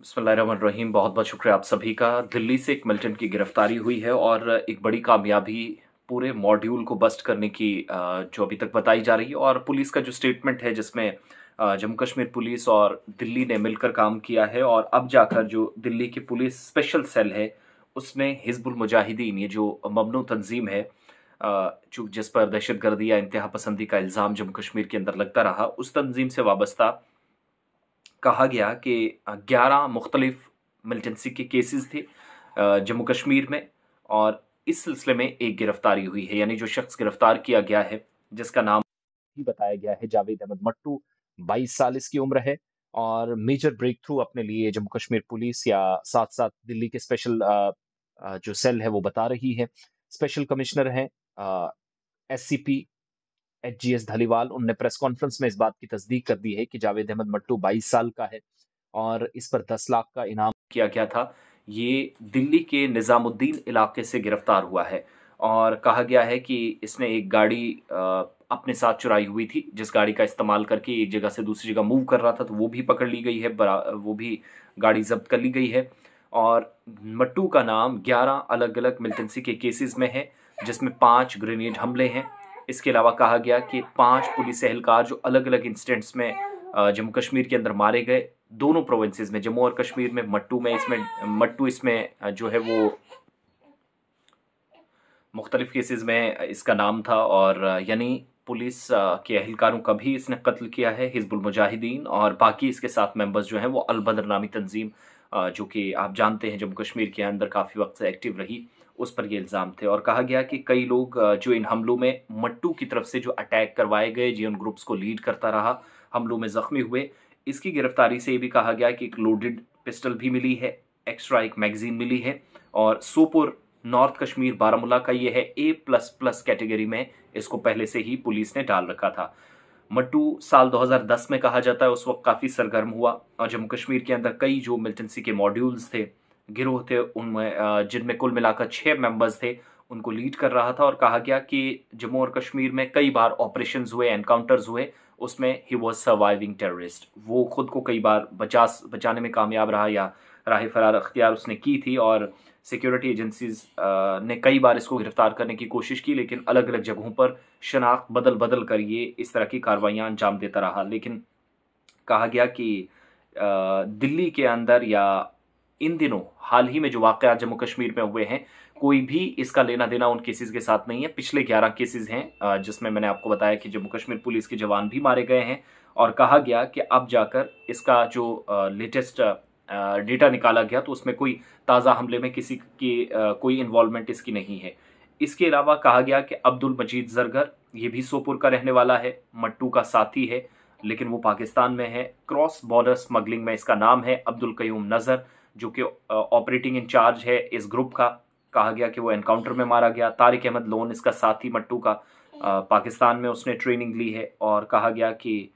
बिस्मिल्लाहिर्रहमानिर्रहीम। बहुत बहुत शुक्रिया आप सभी का। दिल्ली से एक मिलिटेंट की गिरफ्तारी हुई है और एक बड़ी कामयाबी पूरे मॉड्यूल को बस्ट करने की जो अभी तक बताई जा रही है। और पुलिस का जो स्टेटमेंट है जिसमें जम्मू कश्मीर पुलिस और दिल्ली ने मिलकर काम किया है और अब जाकर जो दिल्ली की पुलिस स्पेशल सेल है उसने हिजबुल मुजाहिदीन, ये जो ममनू तंजीम है जो जिस पर दहशतगर्दी या इंतहा पसंदी का इल्ज़ाम जम्मू कश्मीर के अंदर लगता रहा, उस तंजीम से वाबस्ता कहा गया कि 11 मुख्तलिफ मिलिटेंसी के केसेस थे जम्मू कश्मीर में। और इस सिलसिले में एक गिरफ्तारी हुई है, यानी जो शख्स गिरफ्तार किया गया है जिसका नाम भी बताया गया है जावेद अहमद मट्टू, 22 साल इसकी उम्र है। और मेजर ब्रेक थ्रू अपने लिए जम्मू कश्मीर पुलिस या साथ साथ दिल्ली के स्पेशल जो सेल है वो बता रही है। स्पेशल कमिश्नर हैं एससीपी एचजीएस धलीवाल, उनने प्रेस कॉन्फ्रेंस में इस बात की तस्दीक कर दी है कि जावेद अहमद मट्टू 22 साल का है और इस पर 10 लाख का इनाम किया गया था। ये दिल्ली के निज़ामुद्दीन इलाके से गिरफ्तार हुआ है और कहा गया है कि इसने एक गाड़ी अपने साथ चुराई हुई थी, जिस गाड़ी का इस्तेमाल करके एक जगह से दूसरी जगह मूव कर रहा था, तो वो भी पकड़ ली गई है, वो भी गाड़ी जब्त कर ली गई है। और मट्टू का नाम 11 अलग अलग मिलिटेंसी के केसेस में है, जिसमें 5 ग्रेनेड हमले हैं। इसके अलावा कहा गया कि 5 पुलिस एहलकार जो अलग अलग इंसिडेंट्स में जम्मू कश्मीर के अंदर मारे गए, दोनों प्रोविंसेस में, जम्मू और कश्मीर में। मट्टू इसमें जो है वो मुख्तलिफ केसेस में इसका नाम था। और यानी पुलिस के एहलकारों का भी इसने कत्ल किया है, हिजबुल मुजाहिदीन, और बाकी इसके साथ मेंबर्स जो हैं वो अल बदर नामी तंजीम, जो कि आप जानते हैं जम्मू कश्मीर के अंदर काफ़ी वक्त से एक्टिव रही, उस पर ये इल्ज़ाम थे। और कहा गया कि कई लोग जो इन हमलों में मट्टू की तरफ से जो अटैक करवाए गए, जिन ग्रुप्स को लीड करता रहा, हमलों में ज़ख्मी हुए। इसकी गिरफ्तारी से ये भी कहा गया कि एक लोडेड पिस्टल भी मिली है, एक्स्ट्रा एक मैगजीन मिली है। और सोपुर नॉर्थ कश्मीर बारामूला का ये है A++ कैटेगरी में, इसको पहले से ही पुलिस ने डाल रखा था। मट्टू साल 2010 में कहा जाता है उस वक्त काफ़ी सरगर्म हुआ और जम्मू कश्मीर के अंदर कई जो मिलिटेंसी के मॉड्यूल्स थे, गिरोह थे, उनमें जिनमें कुल मिलाकर 6 मेंबर्स थे, उनको लीड कर रहा था। और कहा गया कि जम्मू और कश्मीर में कई बार ऑपरेशंस हुए, एनकाउंटर्स हुए, उसमें ही वॉज सर्वाइविंग टेररिस्ट। वो खुद को कई बार बचाने में कामयाब रहा या राह फरार अख्तियार उसने की थी। और सिक्योरिटी एजेंसीज ने कई बार इसको गिरफ्तार करने की कोशिश की, लेकिन अलग अलग जगहों पर शनाख्त बदल बदल कर ये इस तरह की कार्रवाइयाँ अंजाम देता रहा। लेकिन कहा गया कि दिल्ली के अंदर या इन दिनों हाल ही में जो वाक़यात जम्मू कश्मीर में हुए हैं, कोई भी इसका लेना देना उन केसेस के साथ नहीं है। पिछले 11 केसेस हैं जिसमें मैंने आपको बताया कि जम्मू कश्मीर पुलिस के जवान भी मारे गए हैं। और कहा गया कि अब जाकर इसका जो लेटेस्ट डेटा निकाला गया तो उसमें कोई ताज़ा हमले में किसी की कोई इन्वॉल्वमेंट इसकी नहीं है। इसके अलावा कहा गया कि अब्दुल मजीद जरगर, ये भी सोपुर का रहने वाला है, मट्टू का साथी है, लेकिन वो पाकिस्तान में है। क्रॉस बॉर्डर स्मगलिंग में इसका नाम है अब्दुल कयूम नज़र, जो कि ऑपरेटिंग इंचार्ज है इस ग्रुप का। कहा गया कि वो एनकाउंटर में मारा गया। तारिक अहमद लोन इसका साथी मट्टू का, पाकिस्तान में उसने ट्रेनिंग ली है। और कहा गया कि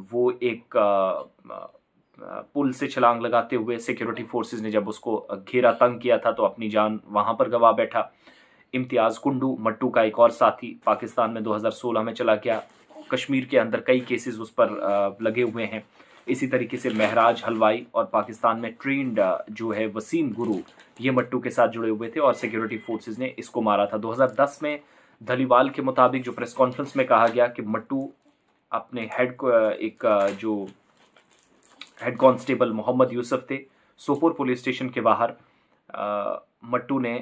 वो एक पुल से छलांग लगाते हुए सिक्योरिटी फोर्सेस ने जब उसको घेरा तंग किया था तो अपनी जान वहां पर गंवा बैठा। इम्तियाज़ कुंडू, मट्टू का एक और साथी, पाकिस्तान में 2016 में चला गया। कश्मीर के अंदर कई केसेस उस पर लगे हुए हैं। इसी तरीके से महराज हलवाई और पाकिस्तान में ट्रेंड जो है वसीम गुरु, ये मट्टू के साथ जुड़े हुए थे और सिक्योरिटी फोर्सेस ने इसको मारा था। 2010 में धलीवाल के मुताबिक जो प्रेस कॉन्फ्रेंस में कहा गया कि मट्टू अपने जो हेड कांस्टेबल मोहम्मद यूसुफ थे, सोपोर पुलिस स्टेशन के बाहर मट्टू ने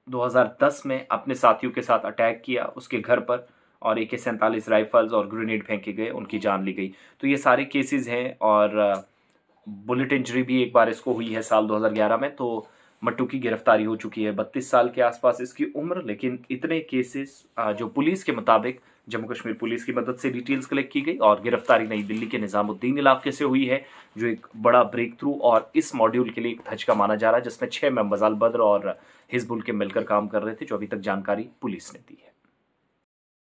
2010 में अपने साथियों के साथ अटैक किया उसके घर पर और AK-47 राइफल्स और ग्रेनेड फेंके गए, उनकी जान ली गई। तो ये सारे केसेस हैं। और बुलेट इंजरी भी एक बार इसको हुई है साल 2011 में। तो मट्टू की गिरफ्तारी हो चुकी है, 32 साल के आसपास इसकी उम्र। लेकिन इतने केसेस जो पुलिस के मुताबिक जम्मू कश्मीर पुलिस की मदद से डिटेल्स कलेक्ट की गई और गिरफ्तारी नई दिल्ली के निज़ामुद्दीन इलाके से हुई है, जो एक बड़ा ब्रेक थ्रू और इस मॉड्यूल के लिए एक धचका माना जा रहा है, जिसमें 6 मेंबर्स अल बद्र और हिजबुल के मिलकर काम कर रहे थे, जो अभी तक जानकारी पुलिस ने दी है।